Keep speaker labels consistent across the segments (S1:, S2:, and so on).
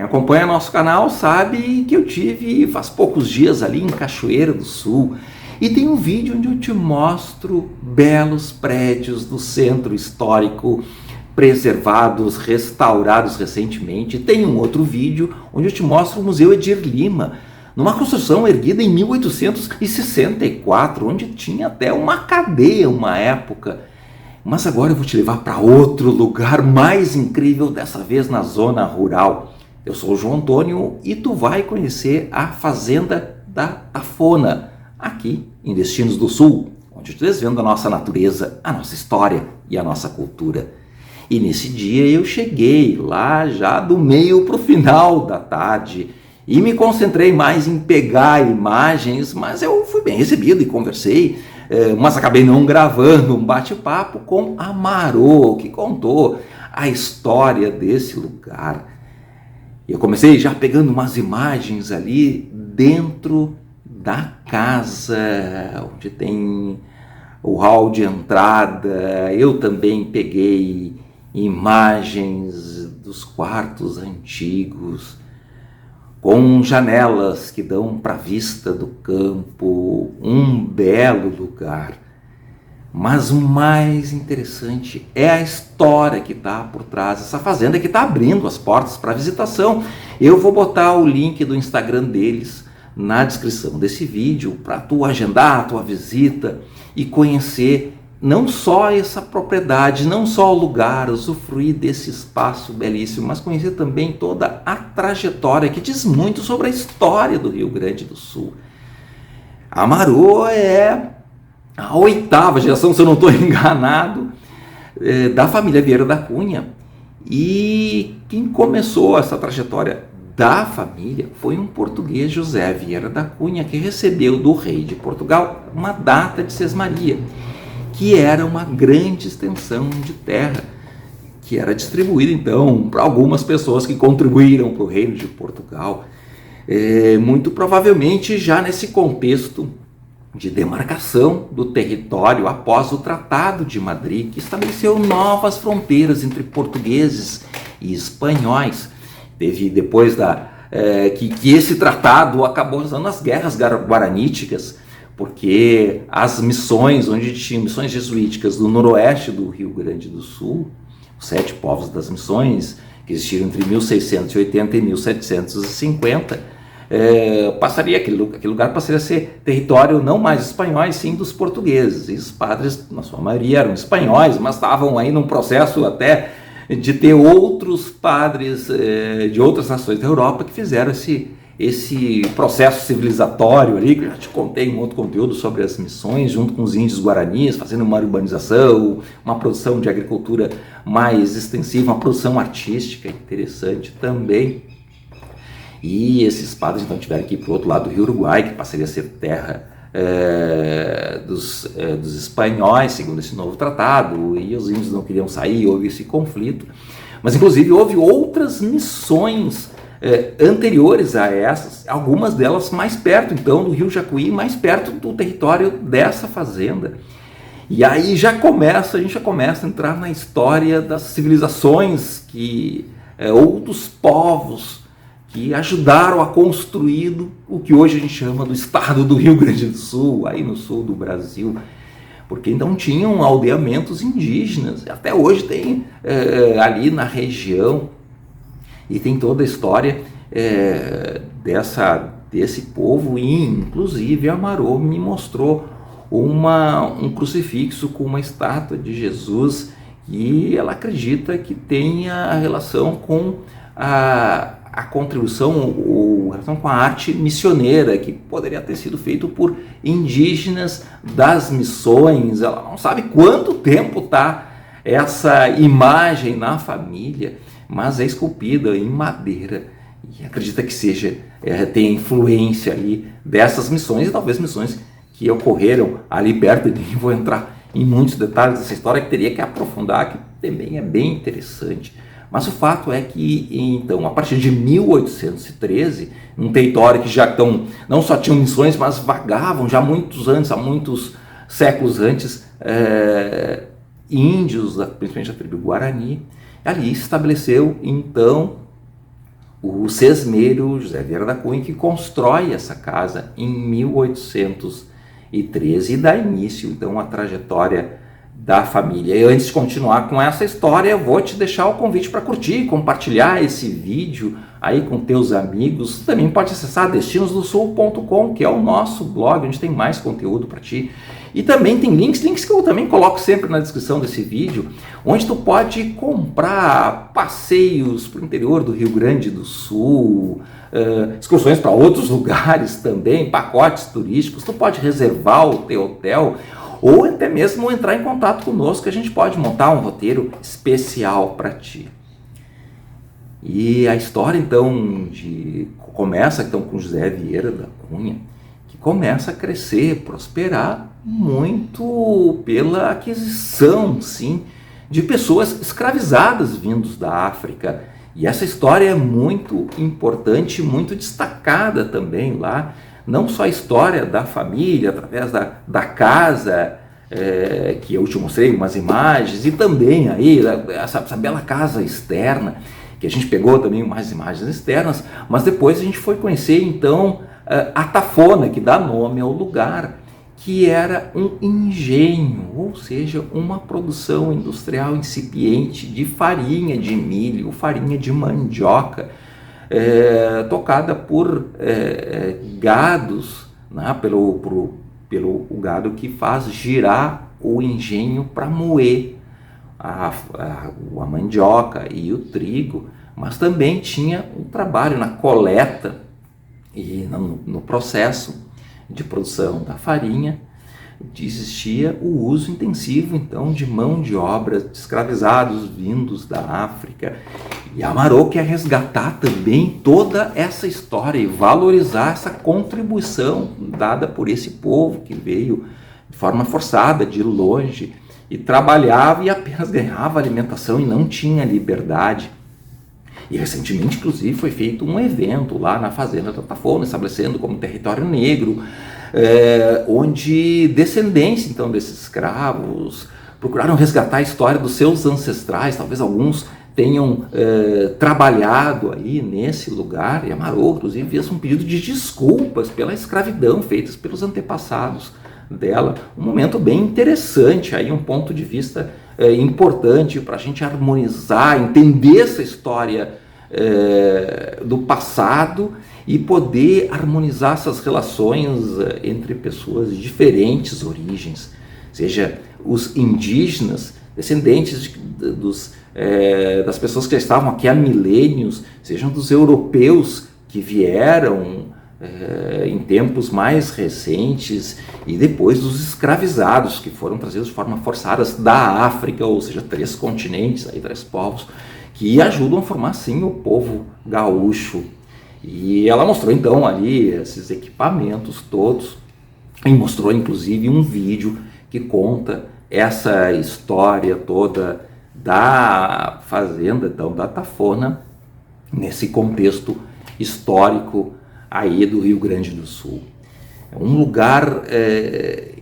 S1: acompanha nosso canal sabe que eu tive faz poucos dias ali em Cachoeira do Sul e tem um vídeo onde eu te mostro belos prédios do centro histórico preservados, restaurados recentemente. Tem um outro vídeo onde eu te mostro o Museu Edir Lima, numa construção erguida em 1864, onde tinha até uma cadeia uma época. Mas agora eu vou te levar para outro lugar mais incrível, dessa vez na zona rural. Eu sou o João Antônio e tu vai conhecer a Fazenda da Tafona, aqui em Destinos do Sul, onde eu te desvendo a nossa natureza, a nossa história e a nossa cultura. E nesse dia eu cheguei lá já do meio para o final da tarde e me concentrei mais em pegar imagens, mas eu fui bem recebido e conversei, mas acabei não gravando um bate-papo com a Marô, que contou a história desse lugar. Eu comecei já pegando umas imagens ali dentro da casa, onde tem o hall de entrada. Eu também peguei imagens dos quartos antigos, com janelas que dão para a vista do campo, um belo lugar. Mas o mais interessante é a história que está por trás dessa fazenda, que está abrindo as portas para visitação. Eu vou botar o link do Instagram deles na descrição desse vídeo para tu agendar a tua visita e conhecer não só essa propriedade, não só o lugar, usufruir desse espaço belíssimo, mas conhecer também toda a trajetória que diz muito sobre a história do Rio Grande do Sul. A Marô é a 8ª geração, se eu não estou enganado, da família Vieira da Cunha. E quem começou essa trajetória da família foi um português, José Vieira da Cunha, que recebeu do rei de Portugal uma data de sesmaria, que era uma grande extensão de terra, que era distribuída então para algumas pessoas que contribuíram para o reino de Portugal, muito provavelmente já nesse contexto de demarcação do território após o Tratado de Madrid, que estabeleceu novas fronteiras entre portugueses e espanhóis. Teve depois que esse tratado acabou usando as guerras guaraníticas, porque as missões, onde tinha missões jesuíticas do noroeste do Rio Grande do Sul, os 7 povos das missões, que existiram entre 1680 e 1750, aquele lugar passaria a ser território não mais espanhóis, sim dos portugueses. E os padres, na sua maioria, eram espanhóis, mas estavam aí num processo até de ter outros padres de outras nações da Europa que fizeram esse processo civilizatório ali, que eu já te contei um outro conteúdo sobre as missões, junto com os índios guaranis, fazendo uma urbanização, uma produção de agricultura mais extensiva, uma produção artística interessante também. E esses padres então tiveram que ir para o outro lado do Rio Uruguai, que passaria a ser terra dos espanhóis, segundo esse novo tratado, e os índios não queriam sair, houve esse conflito. Mas inclusive houve outras missões anteriores a essas, algumas delas mais perto então do Rio Jacuí, mais perto do território dessa fazenda. E aí a gente já começa a entrar na história das civilizações ou dos povos que ajudaram a construir o que hoje a gente chama do estado do Rio Grande do Sul, aí no sul do Brasil, porque então tinham aldeamentos indígenas, até hoje tem ali na região, e tem toda a história desse povo, e inclusive a Marô me mostrou um crucifixo com uma estátua de Jesus, e ela acredita que tenha relação com a contribuição ou relação com a arte missioneira, que poderia ter sido feito por indígenas das missões. Ela não sabe quanto tempo está essa imagem na família, mas é esculpida em madeira e acredita que tenha influência ali dessas missões, e talvez missões que ocorreram ali perto. E nem vou entrar em muitos detalhes dessa história, que teria que aprofundar, que também é bem interessante. Mas o fato é que, então, a partir de 1813, um território que já não só tinham missões, mas vagavam já muitos anos, há muitos séculos antes, índios, principalmente a tribo Guarani, ali se estabeleceu, então, o sesmeiro José Vieira da Cunha, que constrói essa casa em 1813 e dá início, então, à trajetória da família. E antes de continuar com essa história, eu vou te deixar o convite para curtir, compartilhar esse vídeo aí com teus amigos. Você também pode acessar destinosdosul.com, que é o nosso blog, onde tem mais conteúdo para ti. E também tem links que eu também coloco sempre na descrição desse vídeo, onde tu pode comprar passeios para o interior do Rio Grande do Sul, excursões para outros lugares também, pacotes turísticos. Tu pode reservar o teu hotel, ou até mesmo entrar em contato conosco, que a gente pode montar um roteiro especial para ti. E a história então começa então com José Vieira da Cunha, que começa a crescer, prosperar muito pela aquisição, sim, de pessoas escravizadas vindos da África. E essa história é muito importante, muito destacada também lá. Não só a história da família, através da casa, que eu te mostrei umas imagens, e também aí essa bela casa externa, que a gente pegou também umas imagens externas, mas depois a gente foi conhecer então a Tafona, que dá nome ao lugar, que era um engenho, ou seja, uma produção industrial incipiente de farinha de milho, farinha de mandioca, tocada por gados, né, pelo gado que faz girar o engenho para moer a mandioca e o trigo, mas também tinha um trabalho na coleta e no processo de produção da farinha. Existia o uso intensivo então de mão de obra de escravizados vindos da África. E Amarô quer resgatar também toda essa história e valorizar essa contribuição dada por esse povo que veio de forma forçada, de longe, e trabalhava e apenas ganhava alimentação e não tinha liberdade. E recentemente, inclusive, foi feito um evento lá na Fazenda da Tafona, estabelecendo como território negro, onde descendentes então desses escravos procuraram resgatar a história dos seus ancestrais. Talvez alguns tenham trabalhado aí nesse lugar, e Amarô, inclusive, fez um pedido de desculpas pela escravidão feitas pelos antepassados dela. Um momento bem interessante, aí um ponto de vista importante para a gente harmonizar, entender essa história do passado e poder harmonizar essas relações entre pessoas de diferentes origens, seja os indígenas, descendentes das pessoas que já estavam aqui há milênios, sejam dos europeus que vieram em tempos mais recentes, e depois dos escravizados que foram trazidos de forma forçada da África, ou seja, 3 continentes, aí 3 povos, que ajudam a formar sim o povo gaúcho. E ela mostrou então ali esses equipamentos todos, e mostrou inclusive um vídeo que conta essa história toda da fazenda então, da Tafona, nesse contexto histórico aí do Rio Grande do Sul. É um lugar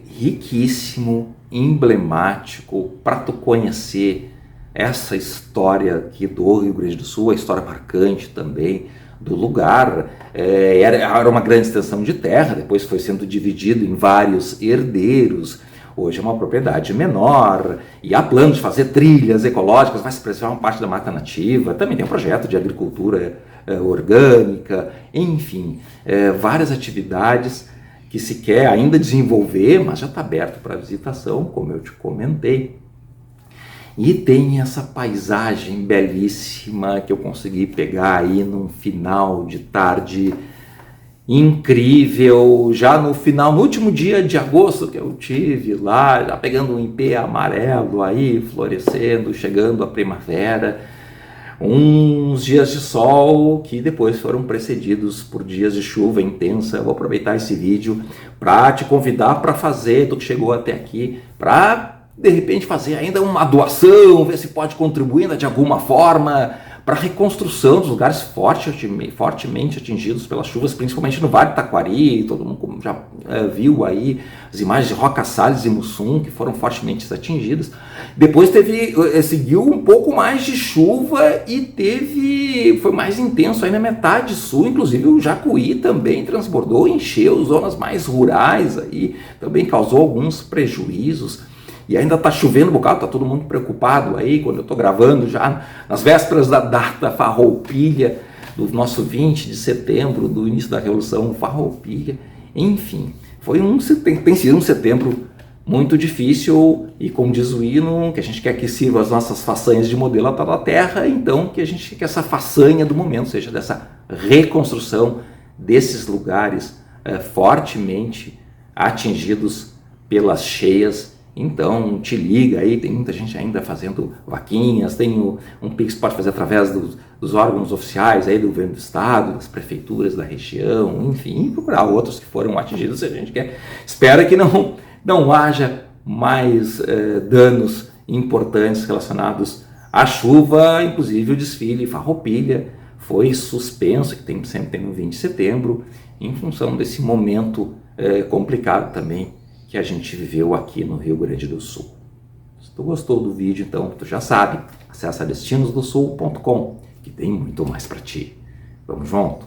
S1: riquíssimo, emblemático, para tu conhecer essa história aqui do Rio Grande do Sul, a história marcante também do lugar. Era uma grande extensão de terra, depois foi sendo dividido em vários herdeiros. Hoje é uma propriedade menor e há planos de fazer trilhas ecológicas, vai se preservar uma parte da mata nativa, também tem um projeto de agricultura orgânica, enfim, várias atividades que se quer ainda desenvolver, mas já está aberto para visitação, como eu te comentei. E tem essa paisagem belíssima que eu consegui pegar aí num final de tarde incrível, já no último dia de agosto que eu tive lá, já pegando um ipê amarelo aí, florescendo, chegando a primavera, uns dias de sol que depois foram precedidos por dias de chuva intensa. Eu vou aproveitar esse vídeo para te convidar para fazer, tu que chegou até aqui, para de repente fazer ainda uma doação, ver se pode contribuir de alguma forma para reconstrução dos lugares fortemente atingidos pelas chuvas, principalmente no Vale do Taquari. Todo mundo já viu aí as imagens de Roca Salles e Mussum, que foram fortemente atingidas. Depois seguiu um pouco mais de chuva e foi mais intenso aí na metade sul, inclusive o Jacuí também transbordou, encheu zonas mais rurais, aí também causou alguns prejuízos. E ainda está chovendo um bocado, está todo mundo preocupado aí, quando eu estou gravando já nas vésperas da data farroupilha, do nosso 20 de setembro, do início da Revolução Farroupilha. Enfim, tem sido um setembro muito difícil e, como diz o hino, que a gente quer que sirva as nossas façanhas de modelo à da terra, então que a gente quer que essa façanha do momento seja dessa reconstrução desses lugares fortemente atingidos pelas cheias. Então te liga aí, tem muita gente ainda fazendo vaquinhas, tem um Pix que pode fazer através dos órgãos oficiais aí do governo do estado, das prefeituras da região, enfim, e procurar outros que foram atingidos. A gente espera que não haja mais danos importantes relacionados à chuva. Inclusive o desfile Farroupilha foi suspenso, que sempre tem no 20 de setembro, em função desse momento complicado também que a gente viveu aqui no Rio Grande do Sul. Se tu gostou do vídeo, então tu já sabe, acessa destinosdosul.com, que tem muito mais para ti. Vamos junto?